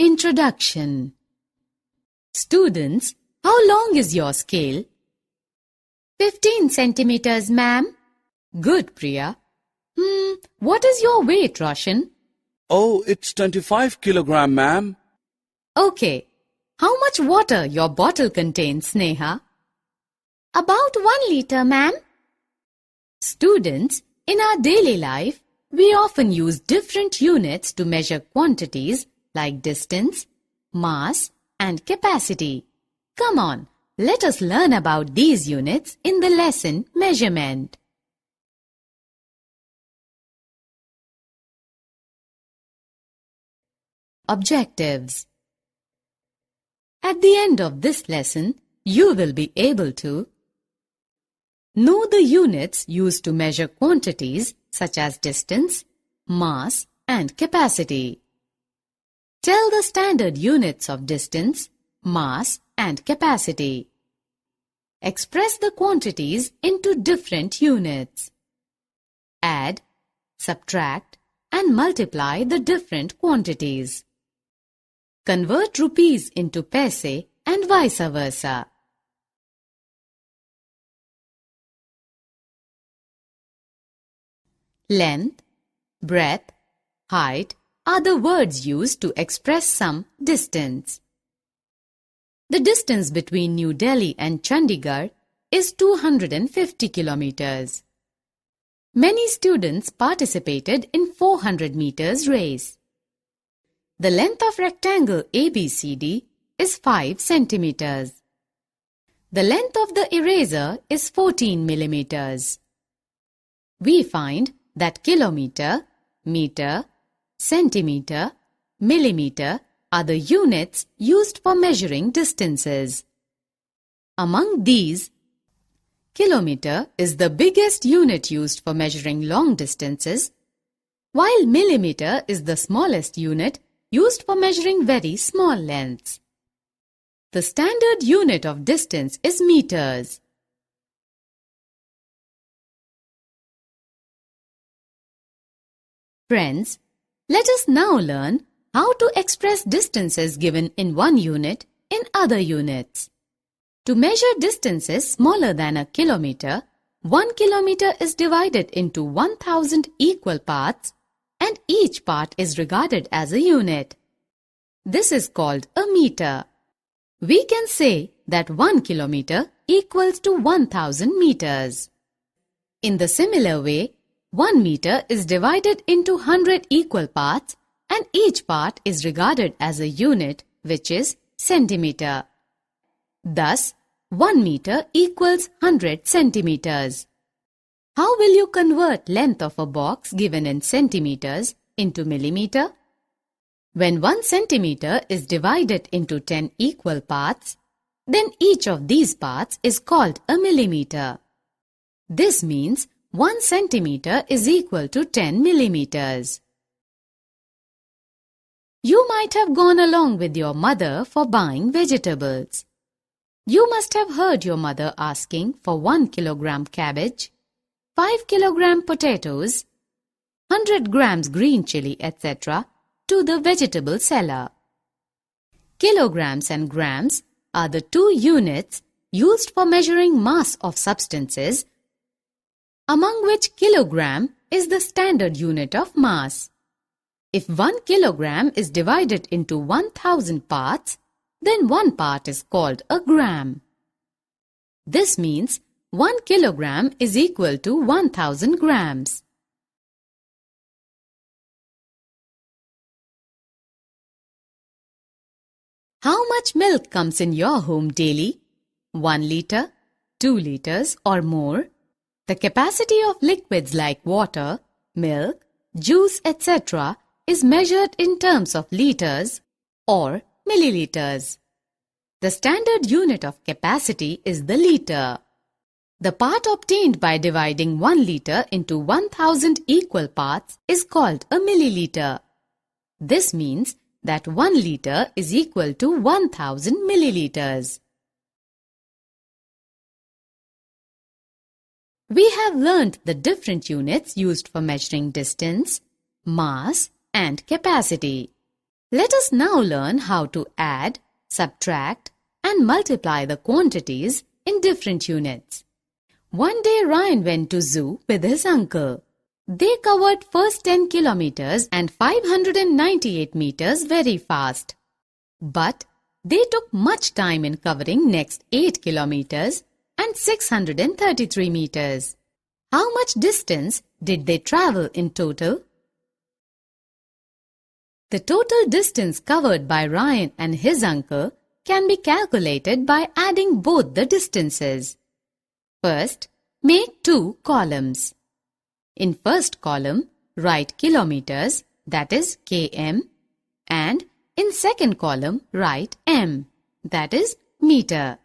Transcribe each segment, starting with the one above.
Introduction. Students, how long is your scale? 15 centimeters, ma'am. Good, Priya. What is your weight, Roshan? Oh, it's 25 kilogram, ma'am. Okay. How much water your bottle contains, Sneha? About 1 liter, ma'am. Students, in our daily life, we often use different units to measure quantities like distance, mass, and capacity. Come on, let us learn about these units in the lesson measurement. Objectives. At the end of this lesson, you will be able to know the units used to measure quantities such as distance, mass, and capacity. Tell the standard units of distance, mass, and capacity. Express the quantities into different units. Add, subtract, and multiply the different quantities. Convert rupees into paise and vice versa. Length, breadth, height are the words used to express some distance. The distance between New Delhi and Chandigarh is 250 kilometers. Many students participated in 400 meters race. The length of rectangle ABCD is 5 centimeters. The length of the eraser is 14 millimeters. We find that kilometer, meter, centimeter, millimeter are the units used for measuring distances. Among these, kilometer is the biggest unit used for measuring long distances, while millimeter is the smallest unit used for measuring very small lengths. The standard unit of distance is meters. Friends, let us now learn how to express distances given in one unit in other units. To measure distances smaller than a kilometer, 1 kilometer is divided into 1000 equal parts and each part is regarded as a unit. This is called a meter. We can say that 1 kilometer equals to 1000 meters. In the similar way, 1 meter is divided into 100 equal parts and each part is regarded as a unit, which is centimeter. Thus, 1 meter equals 100 centimeters. How will you convert length of a box given in centimeters into millimeter? When 1 centimeter is divided into 10 equal parts, then each of these parts is called a millimeter. This means 1 centimeter is equal to 10 millimeters. You might have gone along with your mother for buying vegetables. You must have heard your mother asking for 1 kilogram cabbage, 5 kilogram potatoes, 100 grams green chili, etc. to the vegetable seller. Kilograms and grams are the two units used for measuring mass of substances, among which kilogram is the standard unit of mass. If 1 kilogram is divided into 1000 parts, then one part is called a gram. This means 1 kilogram is equal to 1000 grams. How much milk comes in your home daily? 1 liter, 2 liters or more? The capacity of liquids like water, milk, juice, etc. is measured in terms of liters or milliliters. The standard unit of capacity is the liter. The part obtained by dividing 1 liter into 1000 equal parts is called a milliliter. This means that 1 liter is equal to 1000 milliliters. We have learnt the different units used for measuring distance, mass, and capacity. Let us now learn how to add, subtract, and multiply the quantities in different units. One day Ryan went to zoo with his uncle. They covered first 10 kilometers and 598 meters very fast. But they took much time in covering next 8 kilometers and 633 meters. How much distance did they travel in total? The total distance covered by Ryan and his uncle can be calculated by adding both the distances. First, make two columns. In first column, write kilometers, that is km, and in second column, write m, that is meter.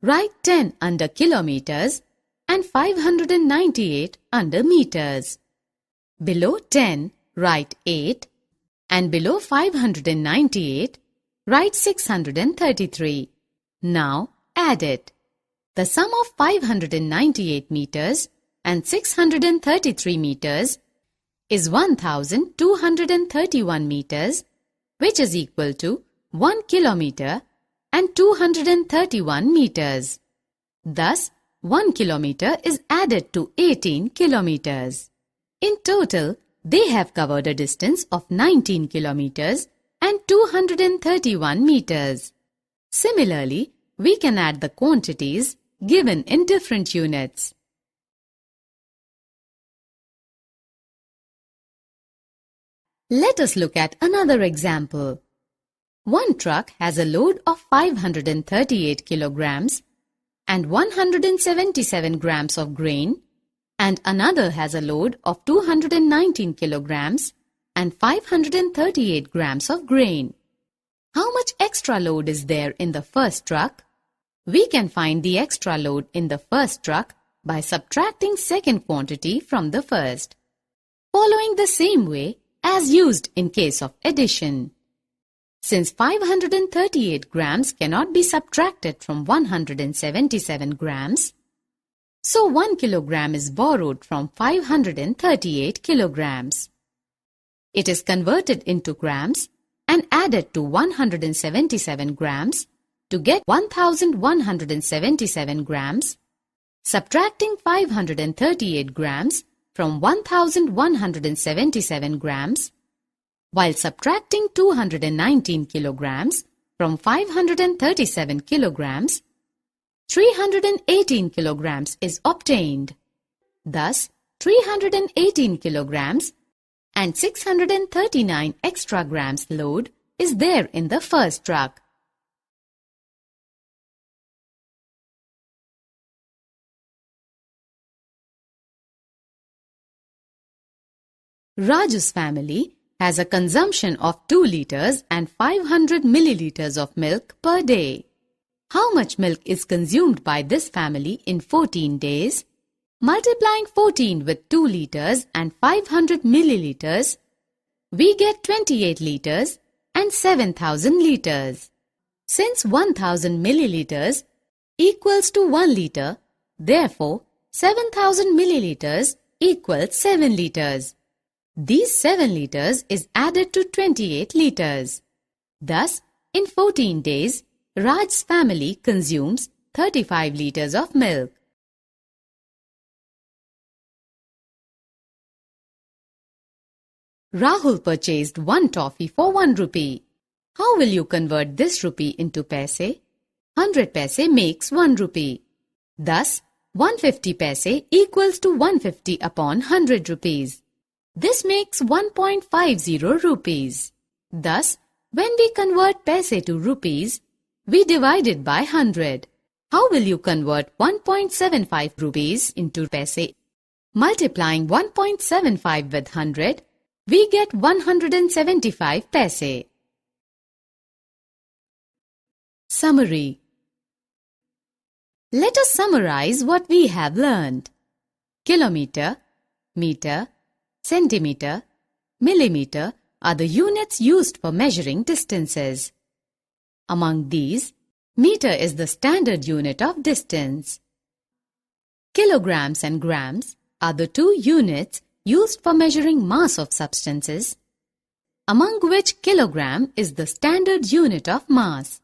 Write 10 under kilometers and 598 under meters. Below 10, write 8, and below 598, write 633. Now add it. The sum of 598 meters and 633 meters is 1231 meters, which is equal to 1 kilometer and 231 meters. Thus, 1 kilometer is added to 18 kilometers. In total, they have covered a distance of 19 kilometers and 231 meters. Similarly, we can add the quantities given in different units. Let us look at another example. One truck has a load of 538 kilograms and 177 grams of grain, and another has a load of 219 kilograms and 538 grams of grain. How much extra load is there in the first truck? We can find the extra load in the first truck by subtracting second quantity from the first, following the same way as used in case of addition. Since 538 grams cannot be subtracted from 177 grams, so 1 kilogram is borrowed from 538 kilograms. It is converted into grams and added to 177 grams to get 1177 grams. Subtracting 538 grams from 1177 grams, while subtracting 219 kilograms from 537 kilograms, 318 kilograms is obtained. Thus, 318 kilograms and 639 extra grams load is there in the first truck. Raju's family has a consumption of 2 liters and 500 milliliters of milk per day. How much milk is consumed by this family in 14 days? Multiplying 14 with 2 liters and 500 milliliters, we get 28 liters and 7,000 liters. Since 1,000 milliliters equals to 1 liter, therefore 7,000 milliliters equals 7 liters. These 7 liters is added to 28 liters. Thus, in 14 days, Raj's family consumes 35 liters of milk. Rahul purchased 1 toffee for 1 rupee. How will you convert this rupee into paise? 100 paise makes 1 rupee. Thus, 150 paise equals to 150 upon 100 rupees. This makes 1.50 rupees. Thus, when we convert paise to rupees, we divide it by 100. How will you convert 1.75 rupees into paise? Multiplying 1.75 with 100, we get 175 paise. Summary. Let us summarize what we have learned. Kilometer, meter, centimeter, millimeter are the units used for measuring distances. Among these, meter is the standard unit of distance. Kilograms and grams are the 2 units used for measuring mass of substances. among which kilogram is the standard unit of mass.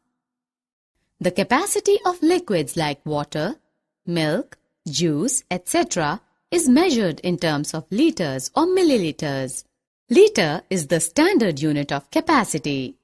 The capacity of liquids like water, milk, juice, etc. is measured in terms of liters or milliliters. Liter is the standard unit of capacity.